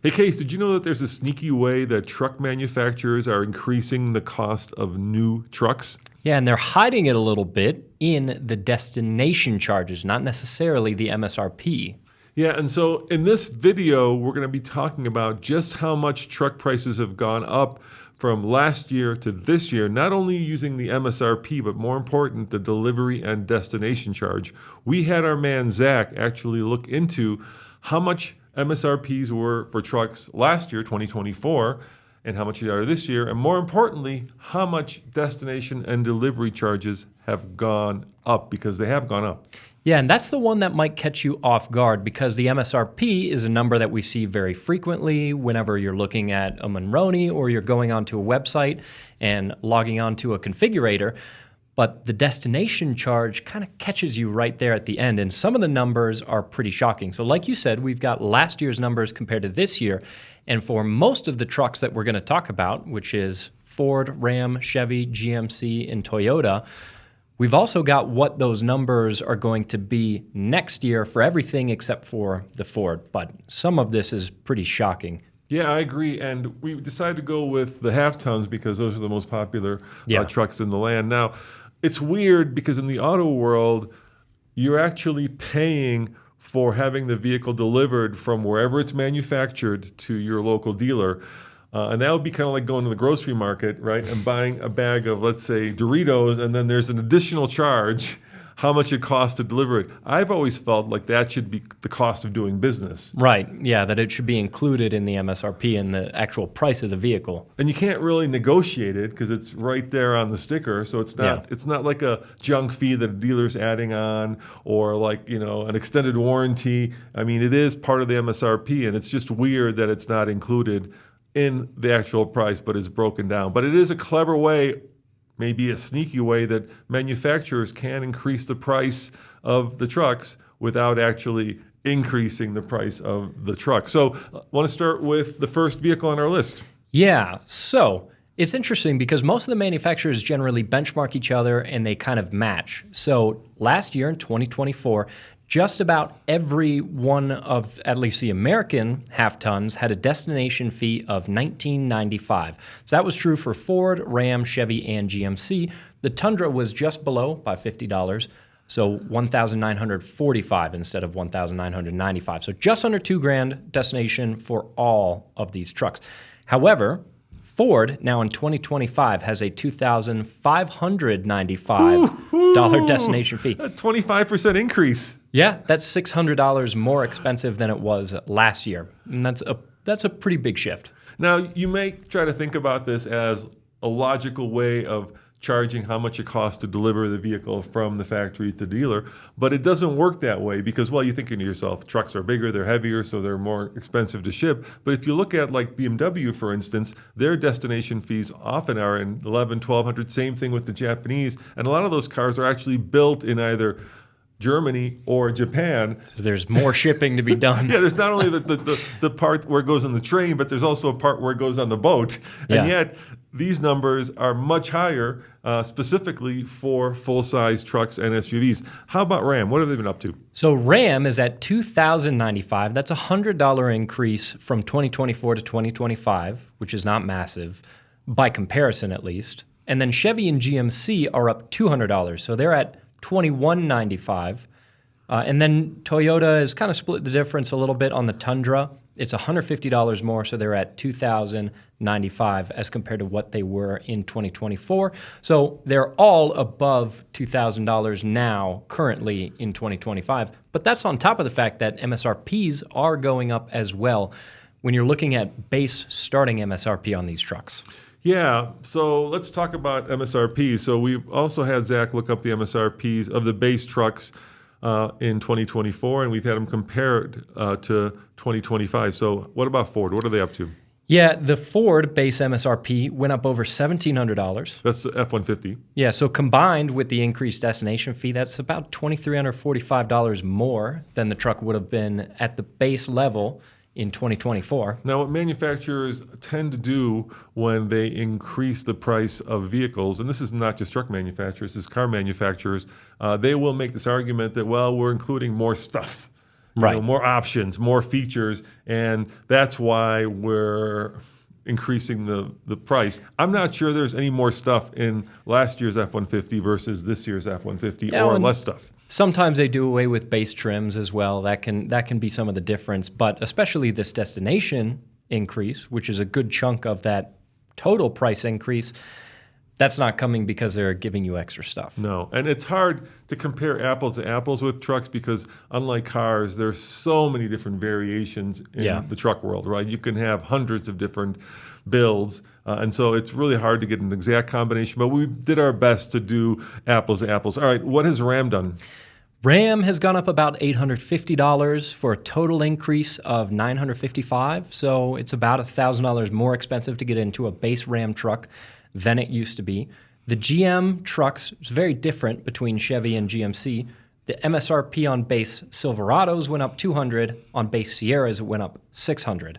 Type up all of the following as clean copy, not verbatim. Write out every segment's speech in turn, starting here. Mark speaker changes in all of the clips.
Speaker 1: Hey, Case, did you know that there's a sneaky way that truck manufacturers are increasing the cost of new trucks?
Speaker 2: Yeah, and they're hiding it a little bit in the destination charges, not necessarily the MSRP.
Speaker 1: Yeah, and so in this video, we're going to be talking about just how much truck prices have gone up from last year to this year, not only using the MSRP, but more important, the delivery and destination charge. We had our man Zach actually look into how much MSRPs were for trucks last year, 2024, and how much they are this year, and more importantly, how much destination and delivery charges have gone up, because they have gone up.
Speaker 2: Yeah, and that's the one that might catch you off guard because the MSRP is a number that we see very frequently whenever you're looking at a Monroney or you're going onto a website and logging onto a configurator. But the destination charge kind of catches you right there at the end, and some of the numbers are pretty shocking. So like you said, we've got last year's numbers compared to this year, and for most of the trucks that we're going to talk about, which is Ford, Ram, Chevy, GMC, and Toyota, we've also got what those numbers are going to be next year for everything except for the Ford. But some of this is pretty shocking.
Speaker 1: Yeah, I agree. And we decided to go with the half tons because those are the most popular trucks in the land. Now, it's weird because in the auto world, you're actually paying for having the vehicle delivered from wherever it's manufactured to your local dealer. And that would be kind of like going to the grocery market, right, and buying a bag of, let's say, Doritos, and then there's an additional charge, how much it costs to deliver it. I've always felt like that should be the cost of doing business.
Speaker 2: Right, yeah, that it should be included in the MSRP and the actual price of the vehicle.
Speaker 1: And you can't really negotiate it because it's right there on the sticker, so it's not like a junk fee that a dealer's adding on or like, an extended warranty. I mean, it is part of the MSRP, and it's just weird that it's not included in the actual price, but is broken down. But it is a clever way, maybe a sneaky way, that manufacturers can increase the price of the trucks without actually increasing the price of the truck. So I want to start with the first vehicle on our list.
Speaker 2: Yeah, so it's interesting because most of the manufacturers generally benchmark each other and they kind of match. So last year in 2024, just about every one of at least the American half tons had a destination fee of $19.95. So that was true for Ford, Ram, Chevy, and GMC. The Tundra was just below by $50, so $1,945 instead of $1,995. So just under $2,000 destination for all of these trucks. However, Ford now in 2025 has a $2,595 destination fee.
Speaker 1: A 25% increase.
Speaker 2: Yeah, that's $600 more expensive than it was last year. And that's a pretty big shift.
Speaker 1: Now, you may try to think about this as a logical way of charging how much it costs to deliver the vehicle from the factory to the dealer, but it doesn't work that way because, well, you're thinking to yourself, trucks are bigger, they're heavier, so they're more expensive to ship. But if you look at like BMW, for instance, their destination fees often are in $1,100, $1,200, same thing with the Japanese, and a lot of those cars are actually built in either Germany or Japan.
Speaker 2: So there's more shipping to be done.
Speaker 1: Yeah, there's not only the part where it goes on the train, but there's also a part where it goes on the boat. And yet, these numbers are much higher, specifically for full-size trucks and SUVs. How about Ram? What have they been up to?
Speaker 2: So Ram is at $2,095. That's a $100 increase from 2024 to 2025, which is not massive, by comparison at least. And then Chevy and GMC are up $200. So they're at $2,195. And then Toyota has kind of split the difference a little bit on the Tundra. It's $150 more, so they're at $2,095 as compared to what they were in 2024. So they're all above $2,000 now, currently in 2025. But that's on top of the fact that MSRPs are going up as well when you're looking at base starting MSRP on these trucks.
Speaker 1: Yeah, so let's talk about MSRP. So we've also had Zach look up the MSRPs of the base trucks in 2024, and we've had them compared to 2025. So what about Ford? What are they up to?
Speaker 2: Yeah, the Ford base MSRP went up over $1,700.
Speaker 1: That's the F-150.
Speaker 2: Yeah, so combined with the increased destination fee, that's about $2,345 more than the truck would have been at the base level in 2024.
Speaker 1: Now, what manufacturers tend to do when they increase the price of vehicles, and this is not just truck manufacturers, this is car manufacturers, they will make this argument that, well, we're including more stuff.
Speaker 2: Right.
Speaker 1: more options, more features, and that's why we're increasing the price. I'm not sure there's any more stuff in last year's F-150 versus this year's F-150 or less stuff.
Speaker 2: Sometimes they do away with base trims as well. That can be some of the difference, but especially this destination increase, which is a good chunk of that total price increase, that's not coming because they're giving you extra stuff.
Speaker 1: No, and it's hard to compare apples to apples with trucks because unlike cars, there's so many different variations in the truck world, right? You can have hundreds of different builds, and so it's really hard to get an exact combination, but we did our best to do apples to apples. All right, what has Ram done?
Speaker 2: Ram has gone up about $850 for a total increase of $955, so it's about $1,000 more expensive to get into a base Ram truck than it used to be. The GM trucks is very different between Chevy and GMC. The MSRP on base Silverados went up $200. On base Sierras, it went up $600.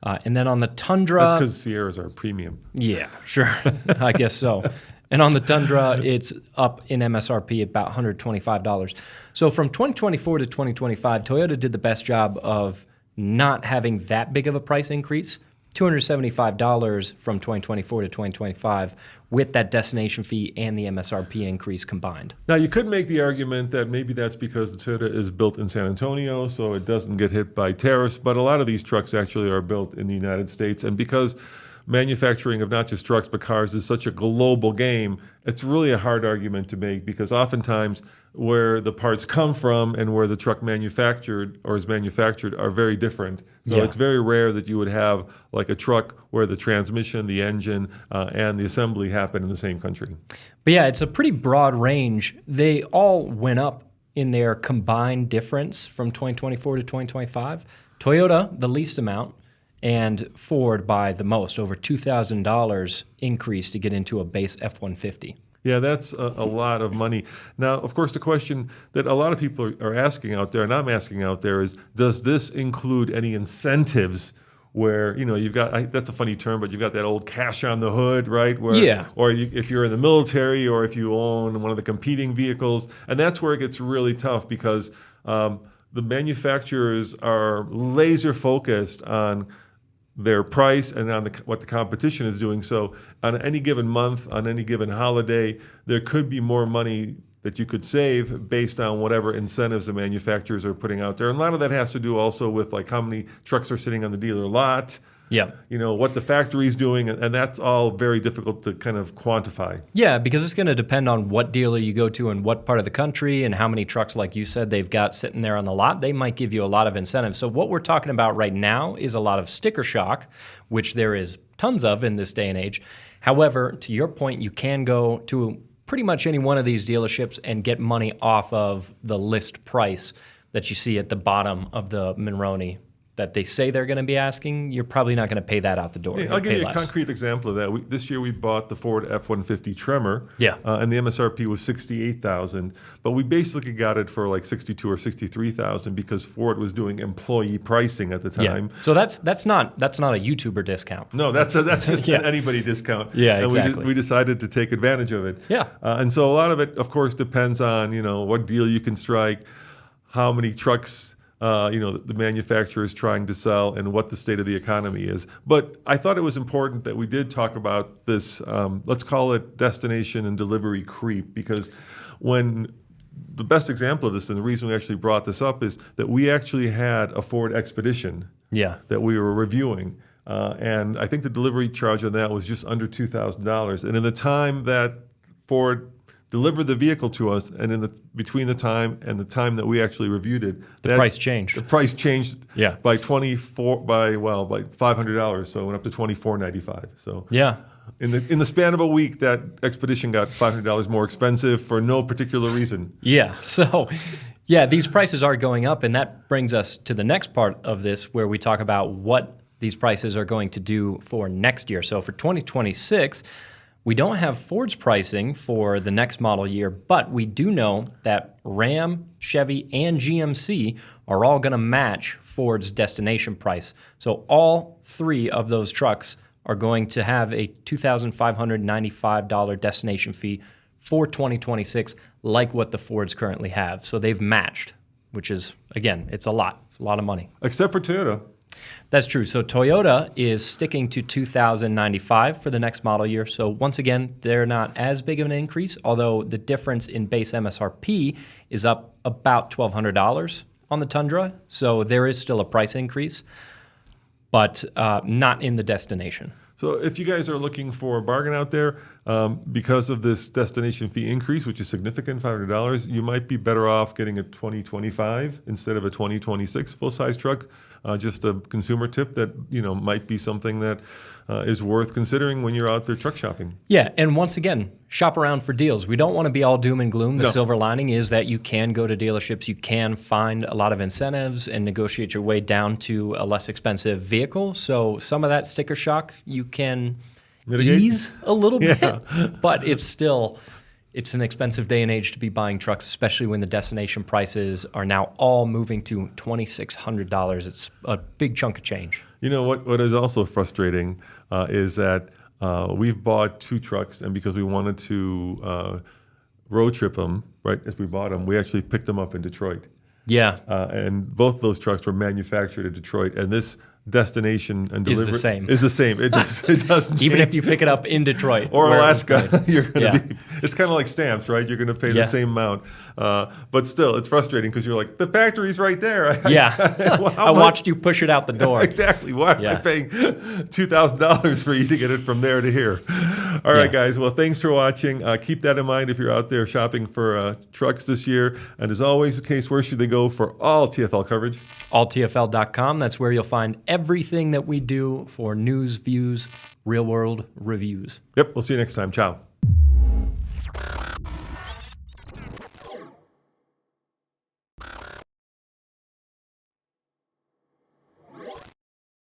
Speaker 2: And then on the Tundra...
Speaker 1: That's because Sierras are premium.
Speaker 2: Yeah, sure. I guess so. And on the Tundra, it's up in MSRP about $125. So from 2024 to 2025, Toyota did the best job of not having that big of a price increase. $275 from 2024 to 2025 with that destination fee and the MSRP increase combined.
Speaker 1: Now, you could make the argument that maybe that's because the Toyota is built in San Antonio, so it doesn't get hit by tariffs, but a lot of these trucks actually are built in the United States, and because manufacturing of not just trucks but cars is such a global game, it's really a hard argument to make because oftentimes where the parts come from and where the truck manufactured or is manufactured are very different. So it's very rare that you would have like a truck where the transmission, the engine, and the assembly happen in the same country.
Speaker 2: But yeah, it's a pretty broad range. They all went up in their combined difference from 2024 to 2025. Toyota, the least amount, and Ford by the most, over $2,000 increase to get into a base F-150.
Speaker 1: Yeah, that's a lot of money. Now, of course, the question that a lot of people are asking out there, and I'm asking out there, is does this include any incentives where, you've got, that's a funny term, but you've got that old cash on the hood, right? Where, or if you're in the military or if you own one of the competing vehicles. And that's where it gets really tough because the manufacturers are laser focused on their price and on what the competition is doing. So on any given month, on any given holiday, there could be more money that you could save based on whatever incentives the manufacturers are putting out there. And a lot of that has to do also with like how many trucks are sitting on the dealer lot, what the factory's doing, and that's all very difficult to kind of quantify.
Speaker 2: Yeah, because it's going to depend on what dealer you go to and what part of the country and how many trucks, like you said, they've got sitting there on the lot. They might give you a lot of incentives. So what we're talking about right now is a lot of sticker shock, which there is tons of in this day and age. However, to your point, you can go to pretty much any one of these dealerships and get money off of the list price that you see at the bottom of the Monroney that they say they're going to be asking. You're probably not going to pay that out the door.
Speaker 1: Yeah, I'll give you a concrete example of that. This year we bought the Ford F-150 Tremor, and the MSRP was $68,000, but we basically got it for like $62,000 or $63,000 because Ford was doing employee pricing at the time.
Speaker 2: Yeah. So that's not a YouTuber discount.
Speaker 1: No, that's just an anybody discount.
Speaker 2: Yeah,
Speaker 1: and
Speaker 2: exactly.
Speaker 1: we decided to take advantage of it.
Speaker 2: Yeah.
Speaker 1: And so a lot of it, of course, depends on what deal you can strike, how many trucks the manufacturer is trying to sell and what the state of the economy is. But I thought it was important that we did talk about this, let's call it destination and delivery creep, because when the best example of this, and the reason we actually brought this up, is that we actually had a Ford Expedition that we were reviewing. And I think the delivery charge on that was just under $2,000. And in the time that Ford delivered the vehicle to us, and between the time and the time that we actually reviewed it,
Speaker 2: the price changed.
Speaker 1: The price changed by $500, so it went up to $2,495. So in the span of a week, that Expedition got $500 more expensive for no particular reason.
Speaker 2: Yeah. So these prices are going up, and that brings us to the next part of this, where we talk about what these prices are going to do for next year. So for 2026. We don't have Ford's pricing for the next model year, but we do know that Ram, Chevy, and GMC are all going to match Ford's destination price. So all three of those trucks are going to have a $2,595 destination fee for 2026, like what the Fords currently have. So they've matched which is, again, it's a lot. It's a lot of money.
Speaker 1: Except for Toyota.
Speaker 2: That's true. So Toyota is sticking to $2,095 for the next model year. So once again, they're not as big of an increase, although the difference in base MSRP is up about $1,200 on the Tundra. So there is still a price increase, but not in the destination.
Speaker 1: So if you guys are looking for a bargain out there, because of this destination fee increase, which is significant, $500, you might be better off getting a 2025 instead of a 2026 full-size truck. Just a consumer tip that might be something that is worth considering when you're out there truck shopping.
Speaker 2: Yeah, and once again, shop around for deals. We don't want to be all doom and gloom. The silver lining is that you can go to dealerships, you can find a lot of incentives and negotiate your way down to a less expensive vehicle. So some of that sticker shock you can ease a little bit, but it's an expensive day and age to be buying trucks, especially when the destination prices are now all moving to $2,600. It's a big chunk of change.
Speaker 1: You know what is also frustrating is that we've bought 2 trucks, and because we wanted to road trip them, right, as we bought them, we actually picked them up in Detroit.
Speaker 2: Yeah.
Speaker 1: And both those trucks were manufactured in Detroit, and this destination and delivery
Speaker 2: is the same.
Speaker 1: It doesn't
Speaker 2: Even
Speaker 1: change.
Speaker 2: if you pick it up in Detroit
Speaker 1: or Alaska, you're going to be.
Speaker 2: Yeah.
Speaker 1: It's kind of like stamps, right? You're going to pay the same amount, but still, it's frustrating because you're like, the factory's right there.
Speaker 2: I watched you push it out the door.
Speaker 1: Exactly. Why am I paying $2,000 for you to get it from there to here? All right, guys. Well, thanks for watching. Keep that in mind if you're out there shopping for trucks this year. And as always, the case, where should they go for all TFL coverage?
Speaker 2: Alltfl.com. That's where you'll find everything that we do for news, views, real-world reviews.
Speaker 1: Yep. We'll see you next time. Ciao.